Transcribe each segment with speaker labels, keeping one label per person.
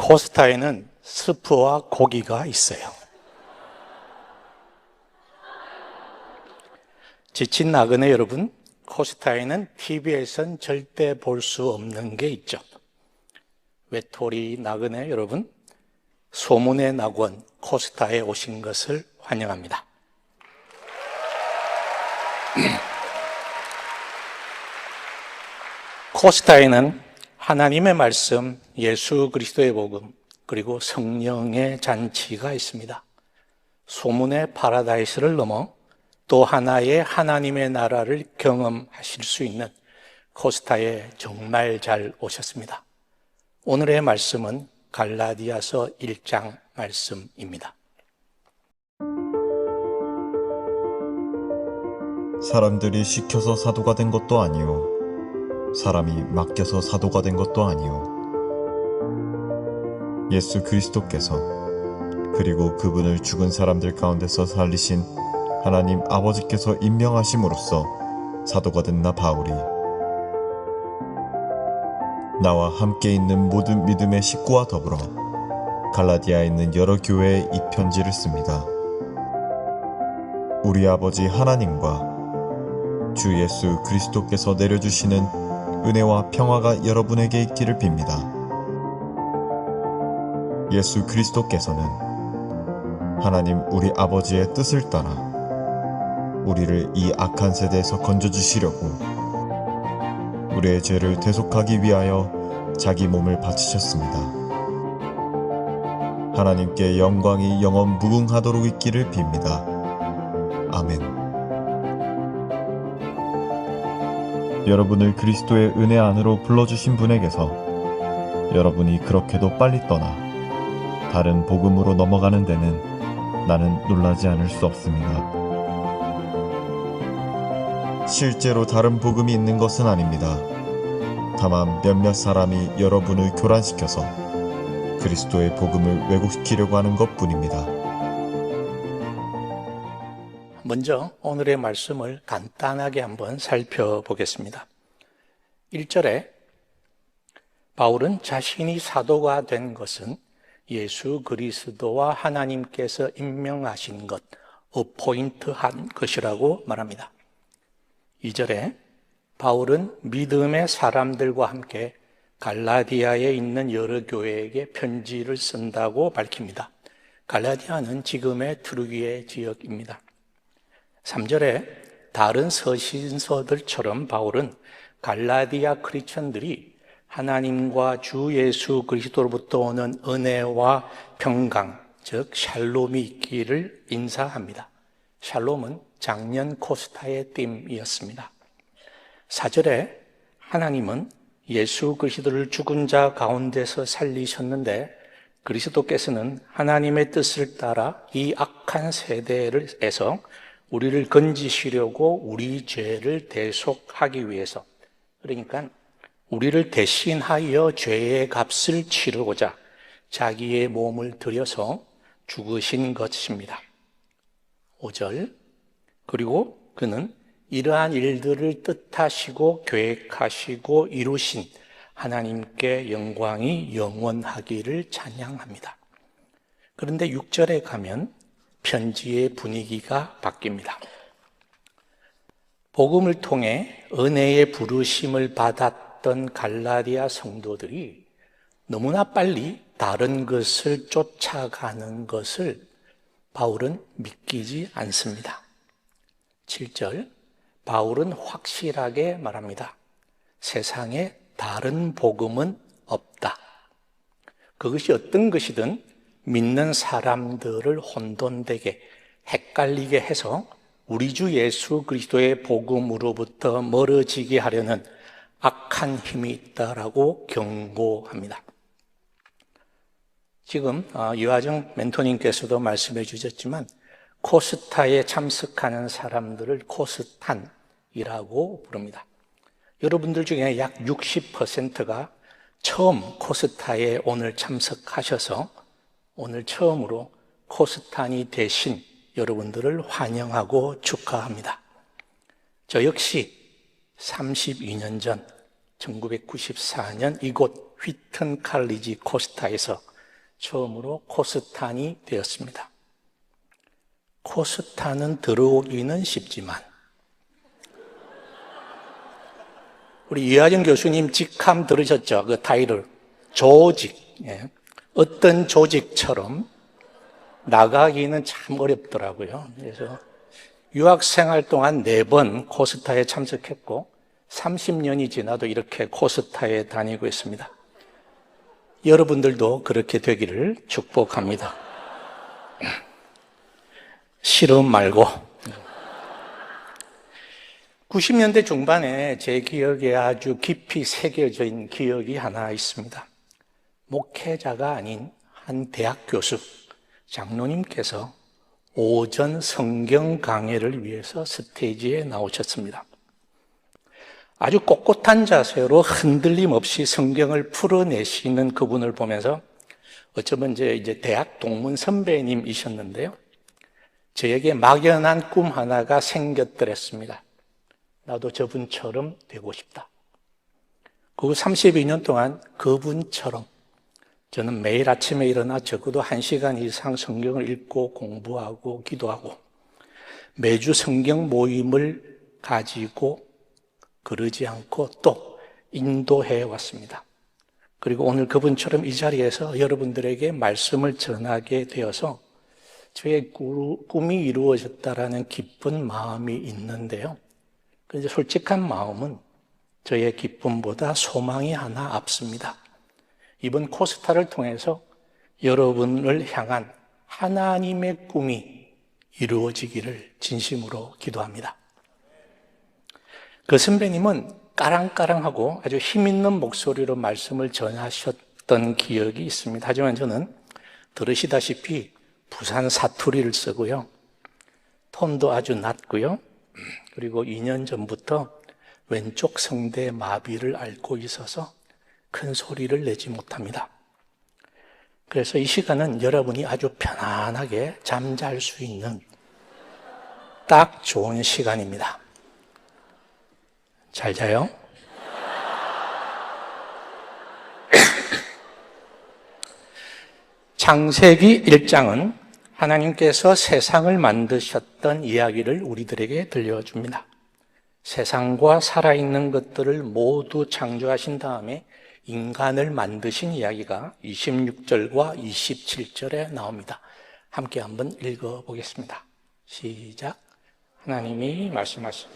Speaker 1: 코스타에는 스프와 고기가 있어요. 지친 나그네 여러분, 코스타에는 TV에선 절대 볼 수 없는 게 있죠. 외톨이 나그네 여러분, 소문의 낙원 코스타에 오신 것을 환영합니다. 코스타에는 하나님의 말씀, 예수 그리스도의 복음, 그리고 성령의 잔치가 있습니다. 소문의 파라다이스를 넘어 또 하나의 하나님의 나라를 경험하실 수 있는 코스타에 정말 잘 오셨습니다. 오늘의 말씀은 갈라디아서 1장 말씀입니다.
Speaker 2: 사람들이 시켜서 사도가 된 것도 아니요 사람이 맡겨서 사도가 된 것도 아니요 예수 그리스도께서 그리고 그분을 죽은 사람들 가운데서 살리신 하나님 아버지께서 임명하심으로써 사도가 된 나 바울이 나와 함께 있는 모든 믿음의 식구와 더불어 갈라디아에 있는 여러 교회에 이 편지를 씁니다. 우리 아버지 하나님과 주 예수 그리스도께서 내려주시는 은혜와 평화가 여러분에게 있기를 빕니다. 예수 그리스도께서는 하나님 우리 아버지의 뜻을 따라 우리를 이 악한 세대에서 건져주시려고 우리의 죄를 대속하기 위하여 자기 몸을 바치셨습니다. 하나님께 영광이 영원 무궁하도록 있기를 빕니다. 아멘. 여러분을 그리스도의 은혜 안으로 불러주신 분에게서 여러분이 그렇게도 빨리 떠나 다른 복음으로 넘어가는 데는 나는 놀라지 않을 수 없습니다. 실제로 다른 복음이 있는 것은 아닙니다. 다만 몇몇 사람이 여러분을 교란시켜서 그리스도의 복음을 왜곡시키려고 하는 것뿐입니다.
Speaker 1: 먼저 오늘의 말씀을 간단하게 한번 살펴보겠습니다. 1절에 바울은 자신이 사도가 된 것은 예수 그리스도와 하나님께서 임명하신 것, 어포인트한 것이라고 말합니다. 2절에 바울은 믿음의 사람들과 함께 갈라디아에 있는 여러 교회에게 편지를 쓴다고 밝힙니다. 갈라디아는 지금의 트루기의 지역입니다. 3절에 다른 서신서들처럼 바울은 갈라디아 크리스천들이 하나님과 주 예수 그리스도로부터 오는 은혜와 평강, 즉 샬롬이 있기를 인사합니다. 샬롬은 작년 코스타의 띠임이었습니다. 4절에 하나님은 예수 그리스도를 죽은 자 가운데서 살리셨는데 그리스도께서는 하나님의 뜻을 따라 이 악한 세대에서 우리를 건지시려고 우리 죄를 대속하기 위해서, 그러니까 우리를 대신하여 죄의 값을 치르고자 자기의 몸을 들여서 죽으신 것입니다. 5절, 그리고 그는 이러한 일들을 뜻하시고 계획하시고 이루신 하나님께 영광이 영원하기를 찬양합니다. 그런데 6절에 가면 편지의 분위기가 바뀝니다. 복음을 통해 은혜의 부르심을 받았던 갈라디아 성도들이 너무나 빨리 다른 것을 쫓아가는 것을 바울은 믿기지 않습니다. 7절, 바울은 확실하게 말합니다. 세상에 다른 복음은 없다. 그것이 어떤 것이든 믿는 사람들을 혼돈되게 헷갈리게 해서 우리 주 예수 그리스도의 복음으로부터 멀어지게 하려는 악한 힘이 있다라고 경고합니다. 지금 유하정 멘토님께서도 말씀해 주셨지만 코스타에 참석하는 사람들을 코스탄이라고 부릅니다. 여러분들 중에 약 60%가 처음 코스타에 오늘 참석하셔서 오늘 처음으로 코스탄이 되신 여러분들을 환영하고 축하합니다. 저 역시 32년 전 1994년 이곳 휘튼 칼리지 코스타에서 처음으로 코스탄이 되었습니다. 코스탄은 들어오기는 쉽지만 우리 이하정 교수님 직함 들으셨죠? 그 타이틀 조직. 예. 어떤 조직처럼 나가기는 참 어렵더라고요. 그래서 유학생활 동안 4번 코스타에 참석했고 30년이 지나도 이렇게 코스타에 다니고 있습니다. 여러분들도 그렇게 되기를 축복합니다. 실험 말고. 90년대 중반에 제 기억에 아주 깊이 새겨져 있는 기억이 하나 있습니다. 목회자가 아닌 한 대학 교수, 장로님께서 오전 성경 강해를 위해서 스테이지에 나오셨습니다. 아주 꼿꼿한 자세로 흔들림 없이 성경을 풀어내시는 그분을 보면서 어쩌면 이제 대학 동문 선배님이셨는데요. 저에게 막연한 꿈 하나가 생겼더랬습니다. 나도 저분처럼 되고 싶다. 그 32년 동안 그분처럼 저는 매일 아침에 일어나 적어도 1시간 이상 성경을 읽고 공부하고 기도하고 매주 성경 모임을 가지고 그러지 않고 또 인도해 왔습니다. 그리고 오늘 그분처럼 이 자리에서 여러분들에게 말씀을 전하게 되어서 저의 꿈이 이루어졌다라는 기쁜 마음이 있는데요. 그런데 솔직한 마음은 저의 기쁨보다 소망이 하나 앞섭니다. 이번 코스타를 통해서 여러분을 향한 하나님의 꿈이 이루어지기를 진심으로 기도합니다. 그 선배님은 까랑까랑하고 아주 힘있는 목소리로 말씀을 전하셨던 기억이 있습니다. 하지만 저는 들으시다시피 부산 사투리를 쓰고요. 톤도 아주 낮고요. 그리고 2년 전부터 왼쪽 성대 마비를 앓고 있어서 큰 소리를 내지 못합니다. 그래서 이 시간은 여러분이 아주 편안하게 잠잘 수 있는 딱 좋은 시간입니다. 잘 자요? 창세기 1장은 하나님께서 세상을 만드셨던 이야기를 우리들에게 들려줍니다. 세상과 살아있는 것들을 모두 창조하신 다음에 인간을 만드신 이야기가 26절과 27절에 나옵니다. 함께 한번 읽어보겠습니다. 시작. 하나님이 말씀하신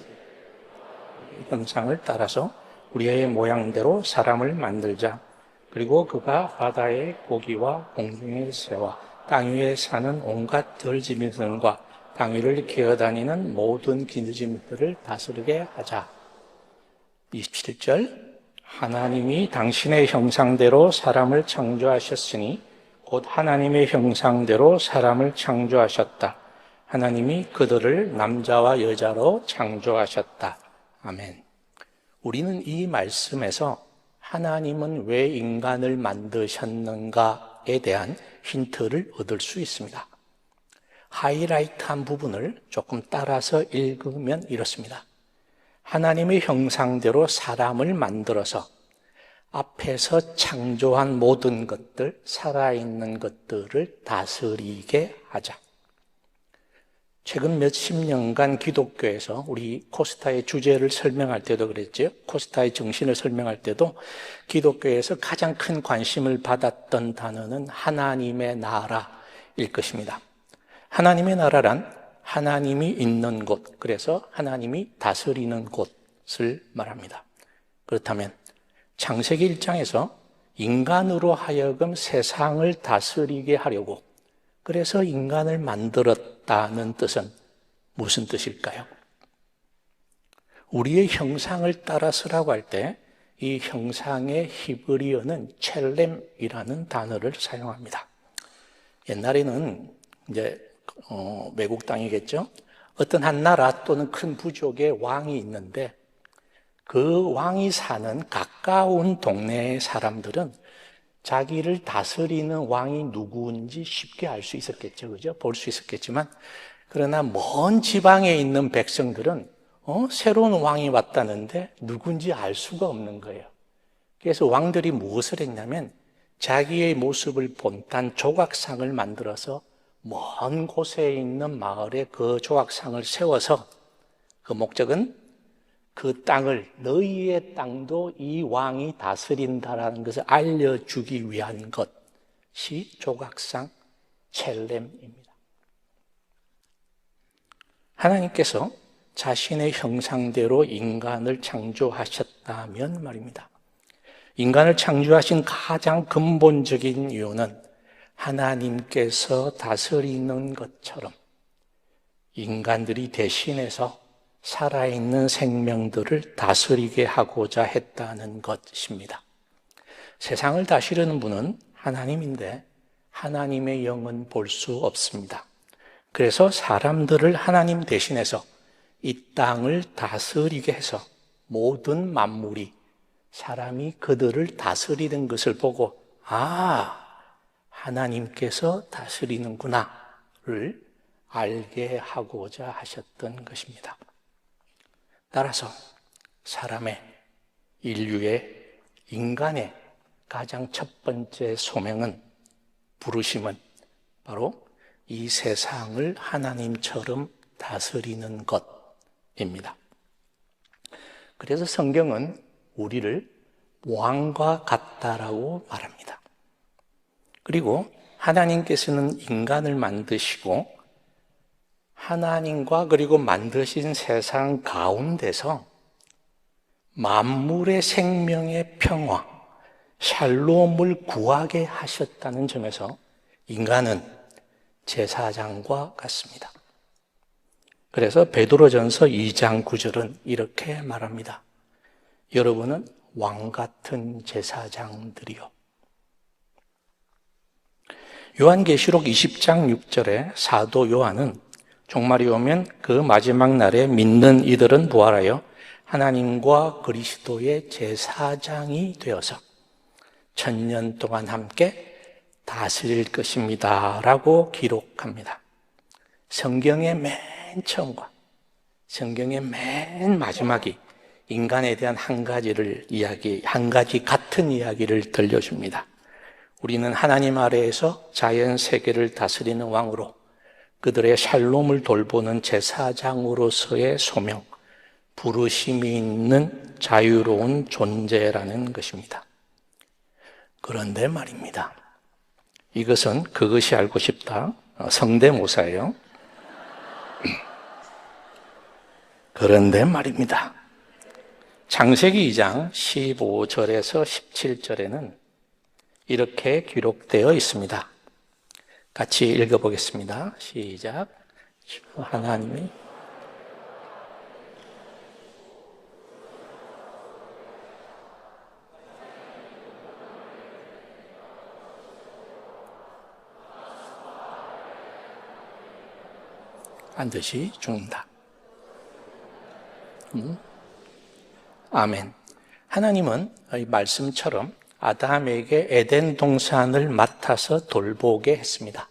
Speaker 1: 형상을 따라서 우리의 모양대로 사람을 만들자. 그리고 그가 바다의 고기와 공중의 새와 땅 위에 사는 온갖 들짐승과 땅 위를 기어다니는 모든 기느짐들을 다스리게 하자. 27절. 하나님이 당신의 형상대로 사람을 창조하셨으니 곧 하나님의 형상대로 사람을 창조하셨다. 하나님이 그들을 남자와 여자로 창조하셨다. 아멘. 우리는 이 말씀에서 하나님은 왜 인간을 만드셨는가에 대한 힌트를 얻을 수 있습니다. 하이라이트한 부분을 조금 따라서 읽으면 이렇습니다. 하나님의 형상대로 사람을 만들어서 앞에서 창조한 모든 것들, 살아있는 것들을 다스리게 하자. 최근 몇십 년간 기독교에서 우리 코스타의 주제를 설명할 때도 그랬죠. 코스타의 정신을 설명할 때도 기독교에서 가장 큰 관심을 받았던 단어는 하나님의 나라일 것입니다. 하나님의 나라란 하나님이 있는 곳, 그래서 하나님이 다스리는 곳을 말합니다. 그렇다면 창세기 1장에서 인간으로 하여금 세상을 다스리게 하려고 그래서 인간을 만들었다는 뜻은 무슨 뜻일까요? 우리의 형상을 따라서라고 할 때 이 형상의 히브리어는 첼렘이라는 단어를 사용합니다. 옛날에는 이제 외국 땅이겠죠. 어떤 한 나라 또는 큰 부족의 왕이 있는데 그 왕이 사는 가까운 동네의 사람들은 자기를 다스리는 왕이 누구인지 쉽게 알 수 있었겠죠. 그죠? 볼 수 있었겠지만 그러나 먼 지방에 있는 백성들은 새로운 왕이 왔다는데 누군지 알 수가 없는 거예요. 그래서 왕들이 무엇을 했냐면 자기의 모습을 본딴 조각상을 만들어서 먼 곳에 있는 마을에 그 조각상을 세워서 그 목적은 그 땅을 너희의 땅도 이 왕이 다스린다라는 것을 알려주기 위한 것이 조각상 첼렘입니다. 하나님께서 자신의 형상대로 인간을 창조하셨다면 말입니다. 인간을 창조하신 가장 근본적인 이유는 하나님께서 다스리는 것처럼 인간들이 대신해서 살아있는 생명들을 다스리게 하고자 했다는 것입니다. 세상을 다스리는 분은 하나님인데 하나님의 영은 볼 수 없습니다. 그래서 사람들을 하나님 대신해서 이 땅을 다스리게 해서 모든 만물이 사람이 그들을 다스리는 것을 보고 하나님께서 다스리는구나를 알게 하고자 하셨던 것입니다. 따라서 사람의, 인류의, 인간의 가장 첫 번째 소명은, 부르심은 바로 이 세상을 하나님처럼 다스리는 것입니다. 그래서 성경은 우리를 왕과 같다라고 말합니다. 그리고 하나님께서는 인간을 만드시고 하나님과 그리고 만드신 세상 가운데서 만물의 생명의 평화, 샬롬을 구하게 하셨다는 점에서 인간은 제사장과 같습니다. 그래서 베드로전서 2장 9절은 이렇게 말합니다. 여러분은 왕 같은 제사장들이요. 요한계시록 20장 6절에 사도 요한은 종말이 오면 그 마지막 날에 믿는 이들은 부활하여 하나님과 그리스도의 제사장이 되어서 1000년 동안 함께 다스릴 것입니다 라고 기록합니다. 성경의 맨 처음과 성경의 맨 마지막이 인간에 대한 한 가지 같은 이야기를 들려줍니다. 우리는 하나님 아래에서 자연 세계를 다스리는 왕으로 그들의 샬롬을 돌보는 제사장으로서의 소명, 부르심이 있는 자유로운 존재라는 것입니다. 그런데 말입니다. 이것은 그것이 알고 싶다. 성대모사예요. 그런데 말입니다. 창세기 2장 15절에서 17절에는 이렇게 기록되어 있습니다. 같이 읽어보겠습니다. 시작. 하나님이 반드시 죽는다. 아멘. 하나님은 이 말씀처럼 아담에게 에덴 동산을 맡아서 돌보게 했습니다.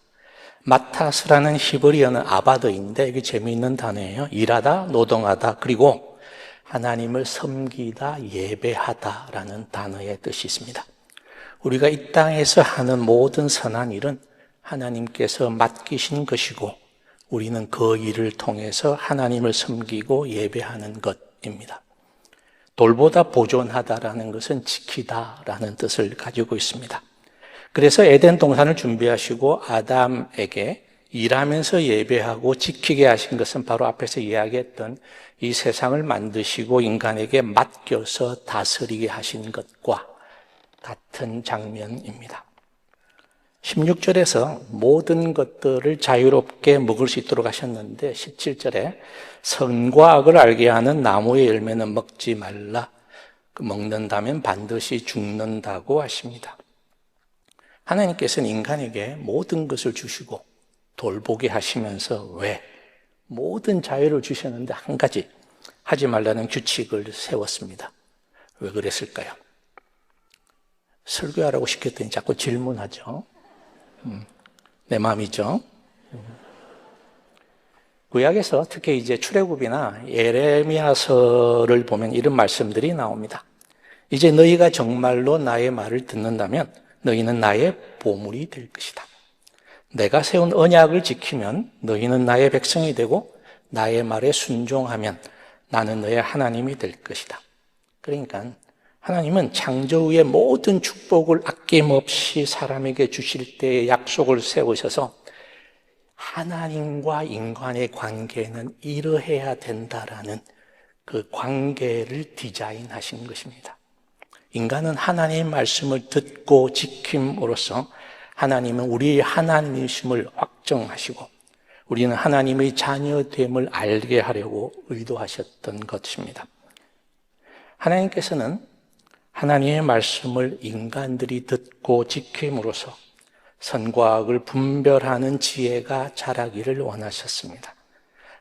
Speaker 1: 맡아서라는 히브리어는 아바드인데 이게 재미있는 단어예요. 일하다, 노동하다, 그리고 하나님을 섬기다, 예배하다라는 단어의 뜻이 있습니다. 우리가 이 땅에서 하는 모든 선한 일은 하나님께서 맡기신 것이고 우리는 그 일을 통해서 하나님을 섬기고 예배하는 것입니다. 돌보다 보존하다라는 것은 지키다라는 뜻을 가지고 있습니다. 그래서 에덴 동산을 준비하시고 아담에게 일하면서 예배하고 지키게 하신 것은 바로 앞에서 이야기했던 이 세상을 만드시고 인간에게 맡겨서 다스리게 하신 것과 같은 장면입니다. 16절에서 모든 것들을 자유롭게 먹을 수 있도록 하셨는데 17절에 선과 악을 알게 하는 나무의 열매는 먹지 말라. 먹는다면 반드시 죽는다고 하십니다. 하나님께서는 인간에게 모든 것을 주시고 돌보게 하시면서 왜? 모든 자유를 주셨는데 한 가지 하지 말라는 규칙을 세웠습니다. 왜 그랬을까요? 설교하라고 시켰더니 자꾸 질문하죠. 내 마음이죠. 구약에서 특히 이제 출애굽이나 예레미야서를 보면 이런 말씀들이 나옵니다. 이제 너희가 정말로 나의 말을 듣는다면 너희는 나의 보물이 될 것이다. 내가 세운 언약을 지키면 너희는 나의 백성이 되고 나의 말에 순종하면 나는 너의 하나님이 될 것이다. 그러니까 하나님은 창조 후의 모든 축복을 아낌없이 사람에게 주실 때의 약속을 세우셔서 하나님과 인간의 관계는 이러해야 된다라는 그 관계를 디자인하신 것입니다. 인간은 하나님의 말씀을 듣고 지킴으로써 하나님은 우리의 하나님이심을 확정하시고 우리는 하나님의 자녀됨을 알게 하려고 의도하셨던 것입니다. 하나님께서는 하나님의 말씀을 인간들이 듣고 지킴으로써 선과 악을 분별하는 지혜가 자라기를 원하셨습니다.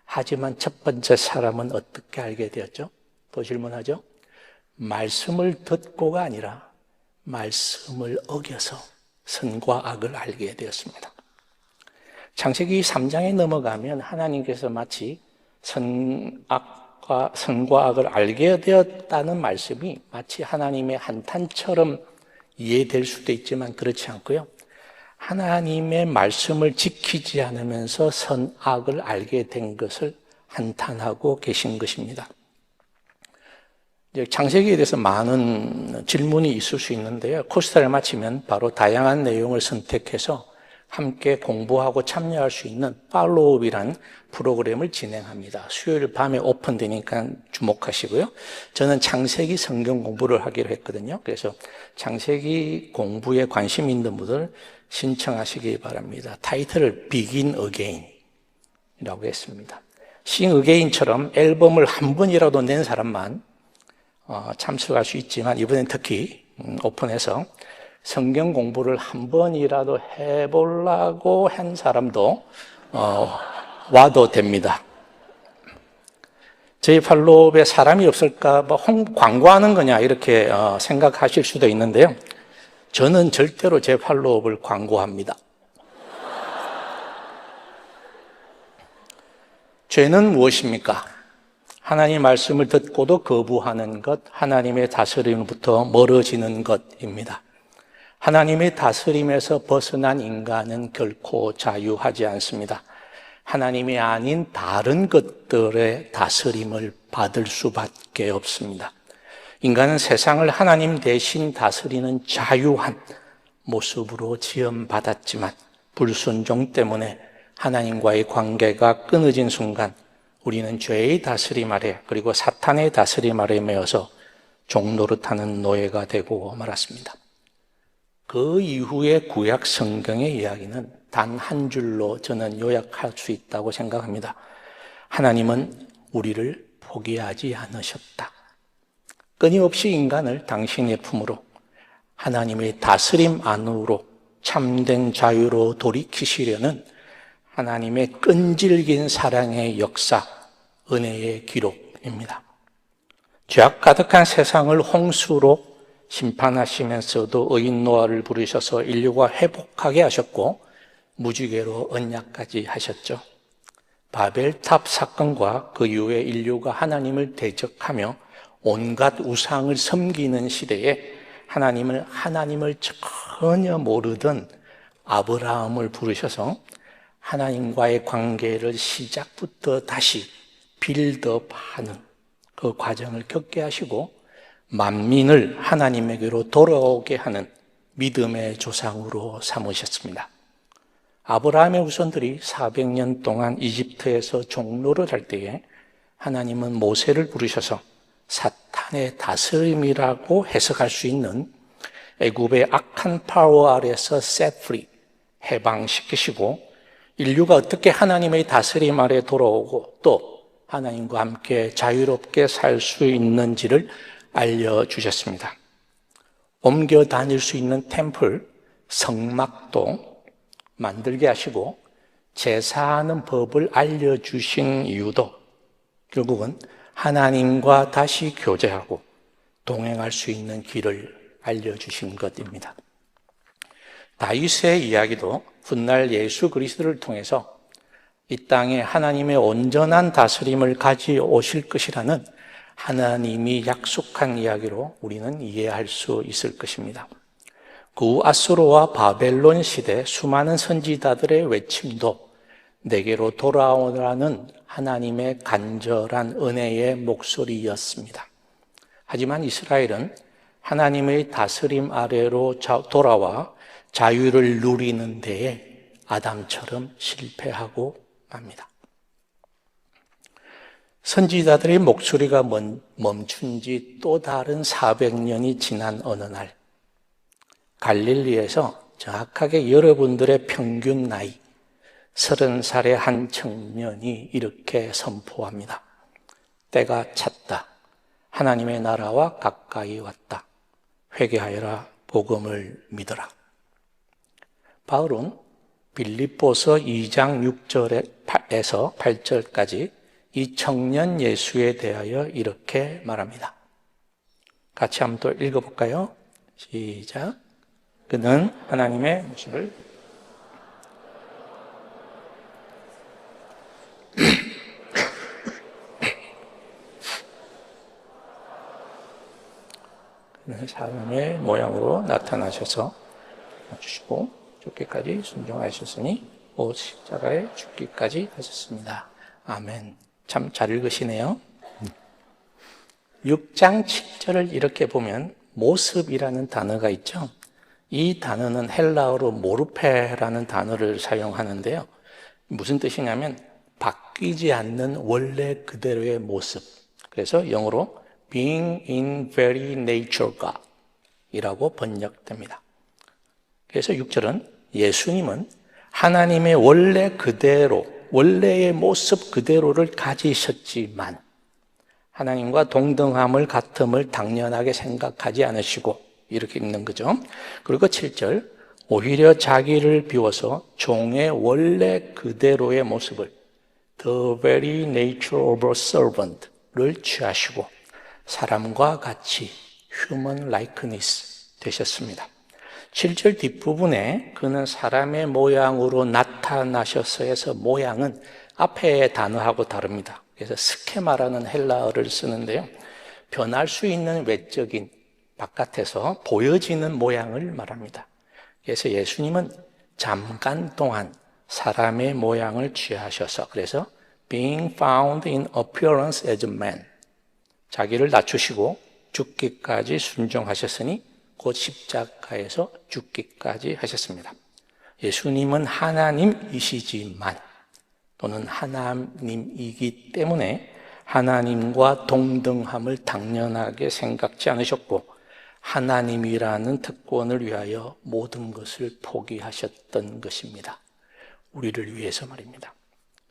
Speaker 1: 하지만 첫 번째 사람은 어떻게 알게 되었죠? 또 질문하죠? 말씀을 듣고가 아니라 말씀을 어겨서 선과 악을 알게 되었습니다. 창세기 3장에 넘어가면 하나님께서 마치 선과 악을 알게 되었다는 말씀이 마치 하나님의 한탄처럼 이해될 수도 있지만 그렇지 않고요. 하나님의 말씀을 지키지 않으면서 선악을 알게 된 것을 한탄하고 계신 것입니다. 창세기에 대해서 많은 질문이 있을 수 있는데요. 코스타를 마치면 바로 다양한 내용을 선택해서 함께 공부하고 참여할 수 있는 팔로우업이라는 프로그램을 진행합니다. 수요일 밤에 오픈되니까 주목하시고요. 저는 창세기 성경 공부를 하기로 했거든요. 그래서 창세기 공부에 관심 있는 분들 신청하시기 바랍니다. 타이틀을 Begin Again이라고 했습니다. Sing Again처럼 앨범을 한 번이라도 낸 사람만 참석할 수 있지만 이번엔 특히 오픈해서 성경 공부를 한 번이라도 해보려고 한 사람도 와도 됩니다. 저희 팔로업에 사람이 없을까 봐 광고하는 거냐 이렇게 생각하실 수도 있는데요. 저는 절대로 제 팔로업을 광고합니다. 죄는 무엇입니까? 하나님 말씀을 듣고도 거부하는 것, 하나님의 다스림부터 멀어지는 것입니다. 하나님의 다스림에서 벗어난 인간은 결코 자유하지 않습니다. 하나님이 아닌 다른 것들의 다스림을 받을 수밖에 없습니다. 인간은 세상을 하나님 대신 다스리는 자유한 모습으로 지음받았지만 불순종 때문에 하나님과의 관계가 끊어진 순간 우리는 죄의 다스림 아래 그리고 사탄의 다스림 아래 매여서 종노릇하는 노예가 되고 말았습니다. 그 이후의 구약 성경의 이야기는 단 한 줄로 저는 요약할 수 있다고 생각합니다. 하나님은 우리를 포기하지 않으셨다. 끊임없이 인간을 당신의 품으로 하나님의 다스림 안으로 참된 자유로 돌이키시려는 하나님의 끈질긴 사랑의 역사, 은혜의 기록입니다. 죄악 가득한 세상을 홍수로 심판하시면서도 의인 노아를 부르셔서 인류가 회복하게 하셨고 무지개로 언약까지 하셨죠. 바벨탑 사건과 그 이후에 인류가 하나님을 대적하며 온갖 우상을 섬기는 시대에 하나님을 전혀 모르던 아브라함을 부르셔서 하나님과의 관계를 시작부터 다시 빌드업하는 그 과정을 겪게 하시고 만민을 하나님에게로 돌아오게 하는 믿음의 조상으로 삼으셨습니다. 아브라함의 후손들이 400년 동안 이집트에서 종노를 할 때에 하나님은 모세를 부르셔서 사탄의 다스림이라고 해석할 수 있는 애굽의 악한 파워 아래서 set free, 해방시키시고 인류가 어떻게 하나님의 다스림 아래 돌아오고 또 하나님과 함께 자유롭게 살 수 있는지를 알려주셨습니다. 옮겨 다닐 수 있는 템플, 성막도 만들게 하시고 제사하는 법을 알려주신 이유도 결국은 하나님과 다시 교제하고 동행할 수 있는 길을 알려주신 것입니다. 다윗의 이야기도 훗날 예수 그리스도를 통해서 이 땅에 하나님의 온전한 다스림을 가져오실 것이라는 하나님이 약속한 이야기로 우리는 이해할 수 있을 것입니다. 그 후 아수르와 바벨론 시대 수많은 선지자들의 외침도 내게로 돌아오라는 하나님의 간절한 은혜의 목소리였습니다. 하지만 이스라엘은 하나님의 다스림 아래로 돌아와 자유를 누리는 데에 아담처럼 실패하고 맙니다. 선지자들의 목소리가 멈춘 지 또 다른 400년이 지난 어느 날, 갈릴리에서 정확하게 여러분들의 평균 나이 30살의 한 청년이 이렇게 선포합니다. 때가 찼다. 하나님의 나라와 가까이 왔다. 회개하여라. 복음을 믿어라. 바울은 빌립보서 2장 6절에서 8절까지 이 청년 예수에 대하여 이렇게 말합니다. 같이 한번 또 읽어볼까요? 시작. 그는 하나님의 모습을 사람의 모양으로 나타나셔서 주시고 죽기까지 순종하셨으니 오 십자가에 죽기까지 하셨습니다. 아멘. 참 잘 읽으시네요. 6장 7절을 이렇게 보면 모습이라는 단어가 있죠. 이 단어는 헬라어로 모르페라는 단어를 사용하는데요. 무슨 뜻이냐면 바뀌지 않는 원래 그대로의 모습. 그래서 영어로 being in very nature God 이라고 번역됩니다. 그래서 6절은 예수님은 하나님의 원래 그대로, 원래의 모습 그대로를 가지셨지만 하나님과 동등함을 같음을 당연하게 생각하지 않으시고 이렇게 읽는 거죠. 그리고 7절 오히려 자기를 비워서 종의 원래 그대로의 모습을 The very nature of a servant를 취하시고 사람과 같이 human likeness 되셨습니다. 7절 뒷부분에 그는 사람의 모양으로 나타나셔서에서 모양은 앞에 단어하고 다릅니다. 그래서 스케마라는 헬라어를 쓰는데요. 변할 수 있는 외적인 바깥에서 보여지는 모양을 말합니다. 그래서 예수님은 잠깐 동안 사람의 모양을 취하셔서 그래서 being found in appearance as a man 자기를 낮추시고 죽기까지 순종하셨으니 곧 십자가에서 죽기까지 하셨습니다. 예수님은 하나님이시지만 또는 하나님이기 때문에 하나님과 동등함을 당연하게 생각지 않으셨고 하나님이라는 특권을 위하여 모든 것을 포기하셨던 것입니다. 우리를 위해서 말입니다.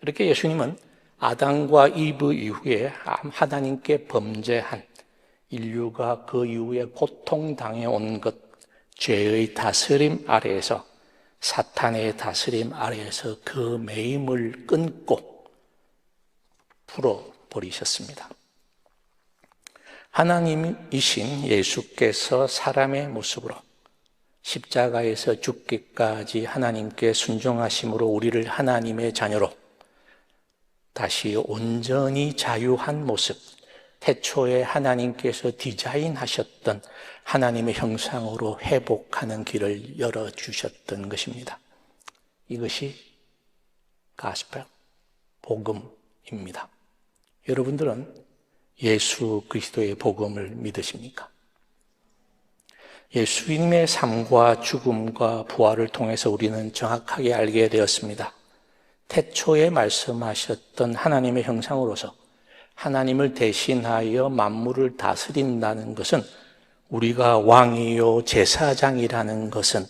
Speaker 1: 이렇게 예수님은 아담과 이브 이후에 하나님께 범죄한 인류가 그 이후에 고통당해 온 것, 죄의 다스림 아래에서 사탄의 다스림 아래에서 그 매임을 끊고 풀어버리셨습니다. 하나님이신 예수께서 사람의 모습으로 십자가에서 죽기까지 하나님께 순종하심으로 우리를 하나님의 자녀로 다시 온전히 자유한 모습, 태초에 하나님께서 디자인하셨던 하나님의 형상으로 회복하는 길을 열어주셨던 것입니다. 이것이 가스펠, 복음입니다. 여러분들은 예수 그리스도의 복음을 믿으십니까? 예수님의 삶과 죽음과 부활을 통해서 우리는 정확하게 알게 되었습니다. 태초에 말씀하셨던 하나님의 형상으로서 하나님을 대신하여 만물을 다스린다는 것은 우리가 왕이요 제사장이라는 것은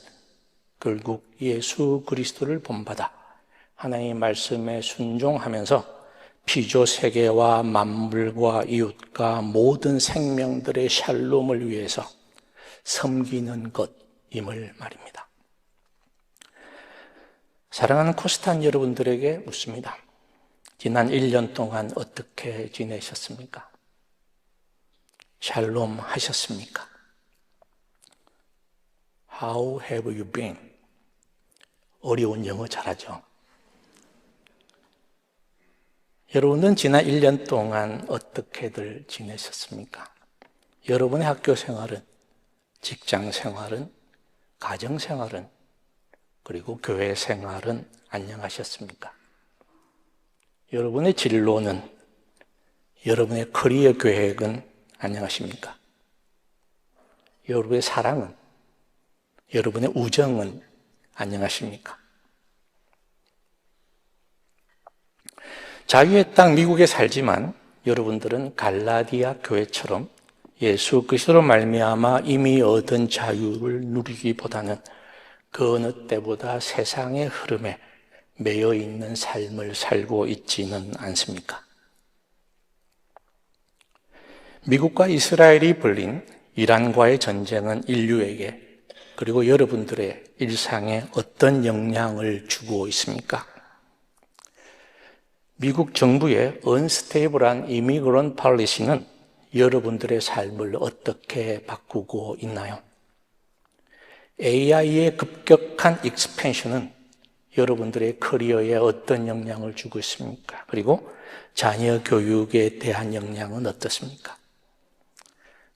Speaker 1: 결국 예수 그리스도를 본받아 하나님의 말씀에 순종하면서 피조 세계와 만물과 이웃과 모든 생명들의 샬롬을 위해서 섬기는 것임을 말입니다. 사랑하는 코스탄 여러분들에게 묻습니다. 지난 1년 동안 어떻게 지내셨습니까? 샬롬 하셨습니까? How have you been? 어려운 영어 잘하죠? 여러분은 지난 1년 동안 어떻게들 지내셨습니까? 여러분의 학교 생활은, 직장 생활은, 가정생활은, 그리고 교회 생활은 안녕하셨습니까? 여러분의 진로는, 여러분의 커리어 계획은 안녕하십니까? 여러분의 사랑은, 여러분의 우정은 안녕하십니까? 자유의 땅 미국에 살지만 여러분들은 갈라디아 교회처럼 예수 그리스도로 말미암아 이미 얻은 자유를 누리기보다는 그 어느 때보다 세상의 흐름에 매여 있는 삶을 살고 있지는 않습니까? 미국과 이스라엘이 벌린 이란과의 전쟁은 인류에게, 그리고 여러분들의 일상에 어떤 영향을 주고 있습니까? 미국 정부의 언스테이블한 이미그런트 폴리시는 여러분들의 삶을 어떻게 바꾸고 있나요? AI의 급격한 익스펜션은 여러분들의 커리어에 어떤 영향을 주고 있습니까? 그리고 자녀 교육에 대한 영향은 어떻습니까?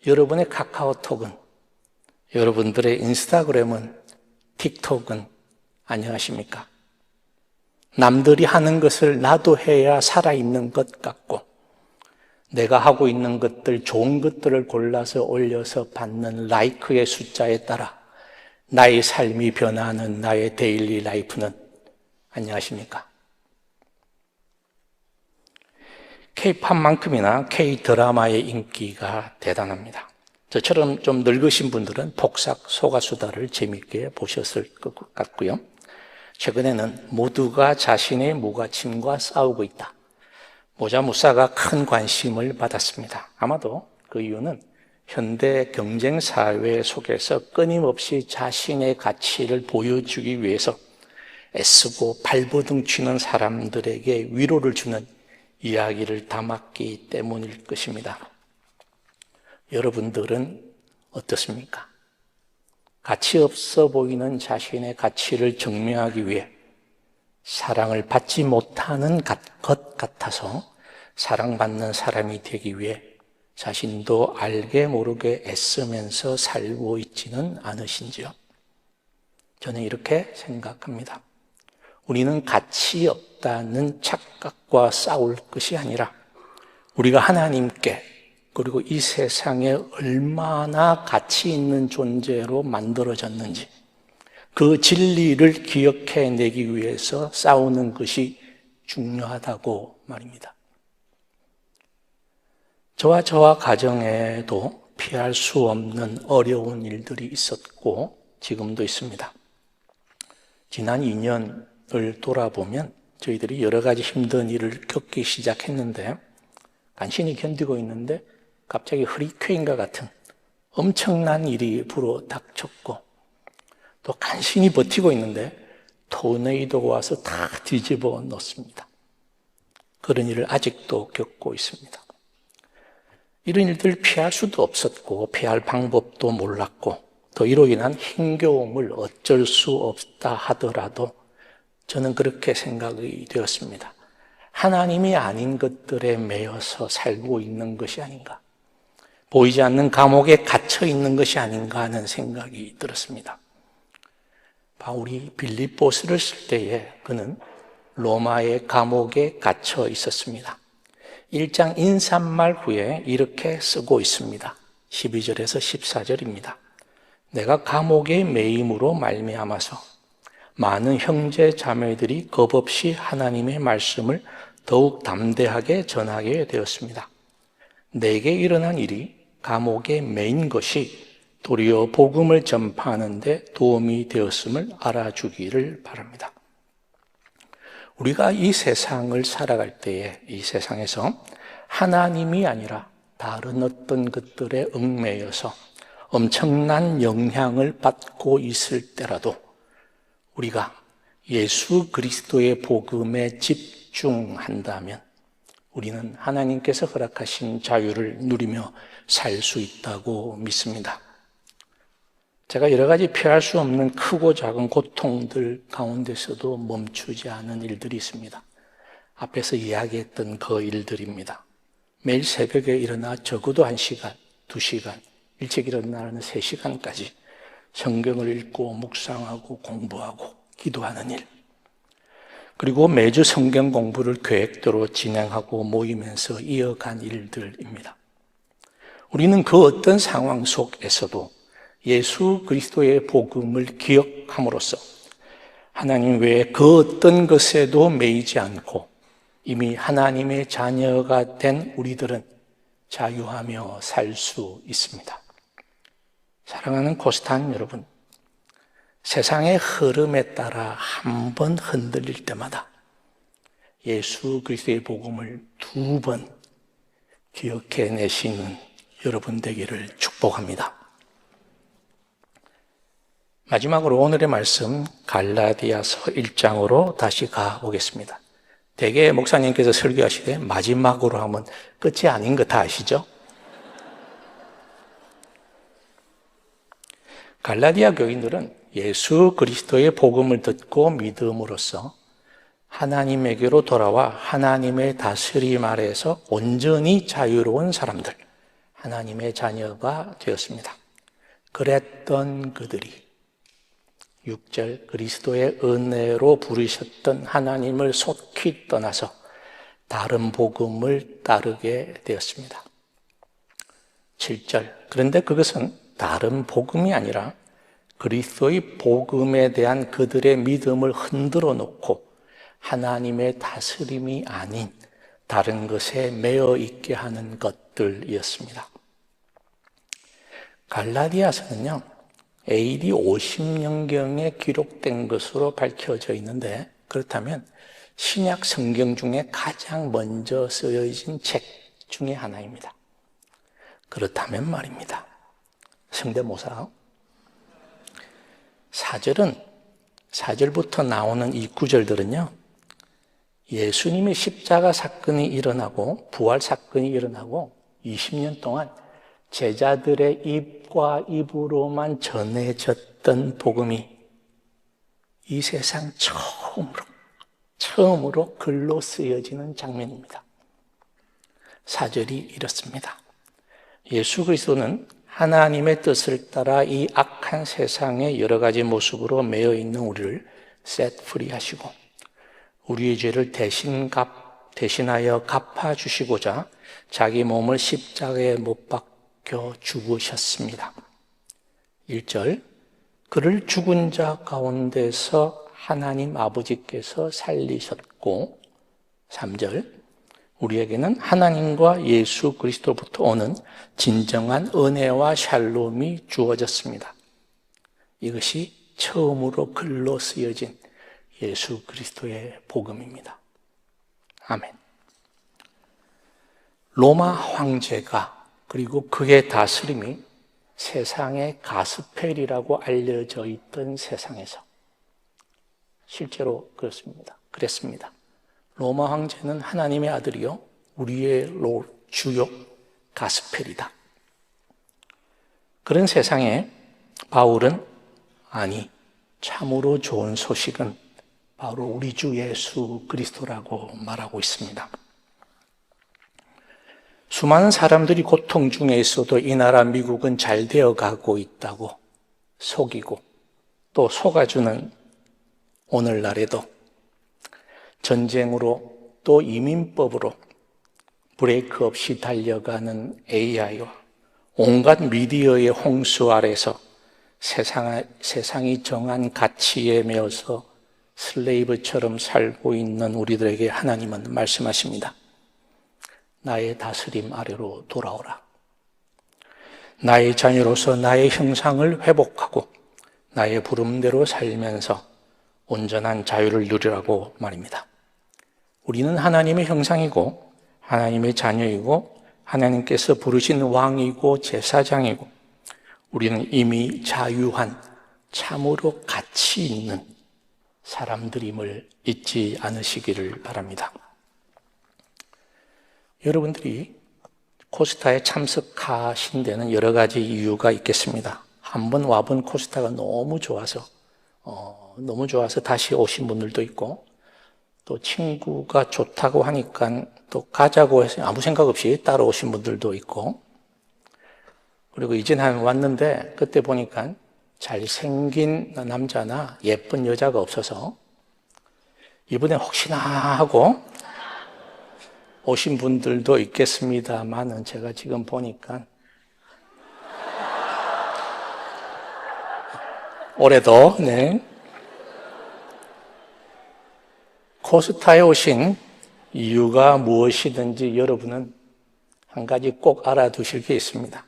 Speaker 1: 여러분의 카카오톡은, 여러분들의 인스타그램은, 틱톡은 안녕하십니까? 남들이 하는 것을 나도 해야 살아있는 것 같고, 내가 하고 있는 것들, 좋은 것들을 골라서 올려서 받는 라이크의 숫자에 따라 나의 삶이 변화하는 나의 데일리 라이프는 안녕하십니까? K-팝만큼이나 K-드라마의 인기가 대단합니다. 저처럼 좀 늙으신 분들은 폭삭 소가수다를 재미있게 보셨을 것 같고요. 최근에는 모두가 자신의 모가침과 싸우고 있다. 모자무사가 큰 관심을 받았습니다. 아마도 그 이유는 현대 경쟁사회 속에서 끊임없이 자신의 가치를 보여주기 위해서 애쓰고 발버둥 치는 사람들에게 위로를 주는 이야기를 담았기 때문일 것입니다. 여러분들은 어떻습니까? 가치 없어 보이는 자신의 가치를 증명하기 위해 사랑을 받지 못하는 것 같아서 사랑받는 사람이 되기 위해 자신도 알게 모르게 애쓰면서 살고 있지는 않으신지요? 저는 이렇게 생각합니다. 우리는 가치 없다는 착각과 싸울 것이 아니라 우리가 하나님께, 그리고 이 세상에 얼마나 가치 있는 존재로 만들어졌는지 그 진리를 기억해내기 위해서 싸우는 것이 중요하다고 말입니다. 저와 가정에도 피할 수 없는 어려운 일들이 있었고 지금도 있습니다. 지난 2년을 돌아보면 저희들이 여러 가지 힘든 일을 겪기 시작했는데 간신히 견디고 있는데 갑자기 허리케인과 같은 엄청난 일이 불어닥쳤고 또 간신히 버티고 있는데 토네이도가 와서 다 뒤집어 놓습니다. 그런 일을 아직도 겪고 있습니다. 이런 일들을 피할 수도 없었고 피할 방법도 몰랐고 또 이로 인한 힘겨움을 어쩔 수 없다 하더라도 저는 그렇게 생각이 되었습니다. 하나님이 아닌 것들에 매여서 살고 있는 것이 아닌가, 보이지 않는 감옥에 갇혀 있는 것이 아닌가 하는 생각이 들었습니다. 바울이 빌립보스를 쓸 때에 그는 로마의 감옥에 갇혀 있었습니다. 1장 인사말 후에 이렇게 쓰고 있습니다. 12절에서 14절입니다. 내가 감옥의 매임으로 말미암아서 많은 형제 자매들이 겁없이 하나님의 말씀을 더욱 담대하게 전하게 되었습니다. 내게 일어난 일이 감옥에 매인 것이 도리어 복음을 전파하는 데 도움이 되었음을 알아주기를 바랍니다. 우리가 이 세상을 살아갈 때에 이 세상에서 하나님이 아니라 다른 어떤 것들에 얽매여서 엄청난 영향을 받고 있을 때라도 우리가 예수 그리스도의 복음에 집중한다면 우리는 하나님께서 허락하신 자유를 누리며 살 수 있다고 믿습니다. 제가 여러 가지 피할 수 없는 크고 작은 고통들 가운데서도 멈추지 않은 일들이 있습니다. 앞에서 이야기했던 그 일들입니다. 매일 새벽에 일어나 적어도 1시간, 2시간, 일찍 일어나는 3시간까지 성경을 읽고 묵상하고 공부하고 기도하는 일, 그리고 매주 성경 공부를 계획대로 진행하고 모이면서 이어간 일들입니다. 우리는 그 어떤 상황 속에서도 예수 그리스도의 복음을 기억함으로써 하나님 외에 그 어떤 것에도 매이지 않고 이미 하나님의 자녀가 된 우리들은 자유하며 살 수 있습니다. 사랑하는 코스탄 여러분, 세상의 흐름에 따라 한 번 흔들릴 때마다 예수 그리스도의 복음을 2번 기억해내시는 여러분 되기를 축복합니다. 마지막으로 오늘의 말씀 갈라디아서 1장으로 다시 가보겠습니다. 대개 목사님께서 설교하시되 마지막으로 하면 끝이 아닌 거 다 아시죠? 갈라디아 교인들은 예수 그리스도의 복음을 듣고 믿음으로써 하나님에게로 돌아와 하나님의 다스림 아래에서 온전히 자유로운 사람들, 하나님의 자녀가 되었습니다. 그랬던 그들이 6절 그리스도의 은혜로 부르셨던 하나님을 속히 떠나서 다른 복음을 따르게 되었습니다. 7절 그런데 그것은 다른 복음이 아니라 그리스도의 복음에 대한 그들의 믿음을 흔들어 놓고 하나님의 다스림이 아닌 다른 것에 매여 있게 하는 것들이었습니다. 갈라디아서는요, AD 50년경에 기록된 것으로 밝혀져 있는데, 그렇다면 신약 성경 중에 가장 먼저 쓰여진 책 중에 하나입니다. 그렇다면 말입니다. 성대모사. 4절부터 나오는 이 구절들은요, 예수님의 십자가 사건이 일어나고 부활 사건이 일어나고 20년 동안 제자들의 입과 입으로만 전해졌던 복음이 이 세상 처음으로 글로 쓰여지는 장면입니다. 4절이 이렇습니다. 예수 그리스도는 하나님의 뜻을 따라 이 악한 세상의 여러 가지 모습으로 매여 있는 우리를 셋프리 하시고 우리의 죄를 대신하여 갚아주시고자 자기 몸을 십자가에 못 박혀 죽으셨습니다. 1절, 그를 죽은 자 가운데서 하나님 아버지께서 살리셨고, 3절, 우리에게는 하나님과 예수 그리스도로부터 오는 진정한 은혜와 샬롬이 주어졌습니다. 이것이 처음으로 글로 쓰여진 예수 그리스도의 복음입니다. 아멘. 로마 황제가 그리고 그의 다스림이 세상의 가스펠이라고 알려져 있던 세상에서 실제로 그랬습니다. 로마 황제는 하나님의 아들이요 우리의 주요 가스펠이다. 그런 세상에 바울은 아니 참으로 좋은 소식은 바로 우리 주 예수 그리스도라고 말하고 있습니다. 수많은 사람들이 고통 중에 있어도 이 나라 미국은 잘 되어가고 있다고 속이고 또 속아주는 오늘날에도 전쟁으로 또 이민법으로 브레이크 없이 달려가는 AI와 온갖 미디어의 홍수 아래서 세상이 정한 가치에 매어서 슬레이브처럼 살고 있는 우리들에게 하나님은 말씀하십니다. 나의 다스림 아래로 돌아오라. 나의 자녀로서 나의 형상을 회복하고 나의 부름대로 살면서 온전한 자유를 누리라고 말입니다. 우리는 하나님의 형상이고 하나님의 자녀이고 하나님께서 부르신 왕이고 제사장이고 우리는 이미 자유한 참으로 가치 있는 사람들임을 잊지 않으시기를 바랍니다. 여러분들이 코스타에 참석하신 데는 여러 가지 이유가 있겠습니다. 한번 와본 코스타가 너무 좋아서 다시 오신 분들도 있고 또 친구가 좋다고 하니까 또 가자고 해서 아무 생각 없이 따라오신 분들도 있고 그리고 이제는 왔는데 그때 보니까 잘생긴 남자나 예쁜 여자가 없어서 이번에 혹시나 하고 오신 분들도 있겠습니다만은 제가 지금 보니까 올해도 코스타에 오신 이유가 무엇이든지 여러분은 한 가지 꼭 알아두실 게 있습니다.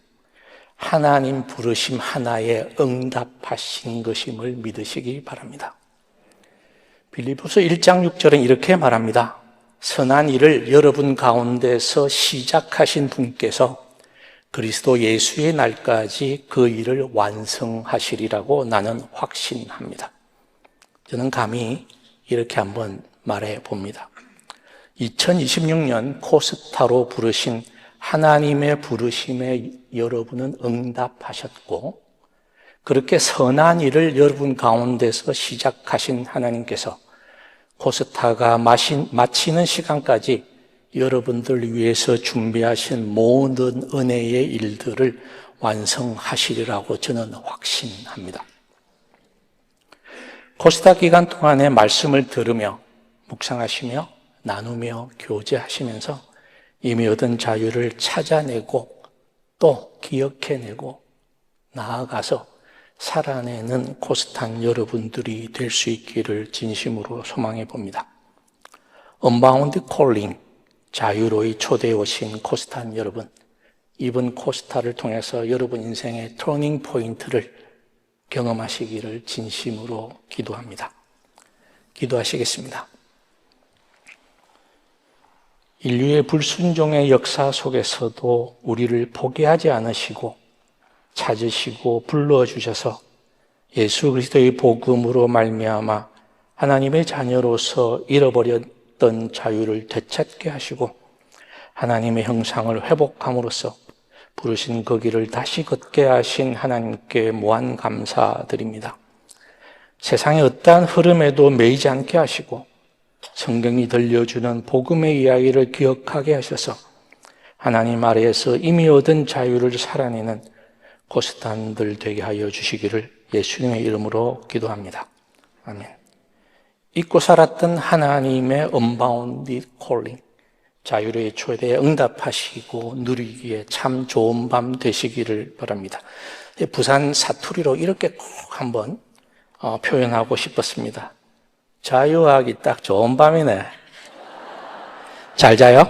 Speaker 1: 하나님 부르심 하나에 응답하신 것임을 믿으시기 바랍니다. 빌립보서 1장 6절은 이렇게 말합니다. 선한 일을 여러분 가운데서 시작하신 분께서 그리스도 예수의 날까지 그 일을 완성하시리라고 나는 확신합니다. 저는 감히 이렇게 한번 말해 봅니다. 2026년 코스타로 부르신 하나님의 부르심에 여러분은 응답하셨고, 그렇게 선한 일을 여러분 가운데서 시작하신 하나님께서 코스타가 마치는 시간까지 여러분들 위해서 준비하신 모든 은혜의 일들을 완성하시리라고 저는 확신합니다. 코스타 기간 동안에 말씀을 들으며 묵상하시며 나누며 교제하시면서 이미 얻은 자유를 찾아내고 또 기억해내고 나아가서 살아내는 코스탄 여러분들이 될 수 있기를 진심으로 소망해 봅니다. 언바운드 콜링, 자유로이 초대해 오신 코스탄 여러분, 이번 코스타를 통해서 여러분 인생의 터닝 포인트를 경험하시기를 진심으로 기도합니다. 기도하시겠습니다. 인류의 불순종의 역사 속에서도 우리를 포기하지 않으시고 찾으시고 불러주셔서 예수 그리스도의 복음으로 말미암아 하나님의 자녀로서 잃어버렸던 자유를 되찾게 하시고 하나님의 형상을 회복함으로써 부르신 그 길을 다시 걷게 하신 하나님께 무한 감사드립니다. 세상의 어떠한 흐름에도 매이지 않게 하시고 성경이 들려주는 복음의 이야기를 기억하게 하셔서 하나님 아래에서 이미 얻은 자유를 살아내는 코스탄들 되게 하여 주시기를 예수님의 이름으로 기도합니다. 아멘. 잊고 살았던 하나님의 언바운드 콜링, 자유로의 초대에 응답하시고 누리기에 참 좋은 밤 되시기를 바랍니다. 부산 사투리로 이렇게 꼭 한번 표현하고 싶었습니다. 자유하기 딱 좋은 밤이네. 잘 자요?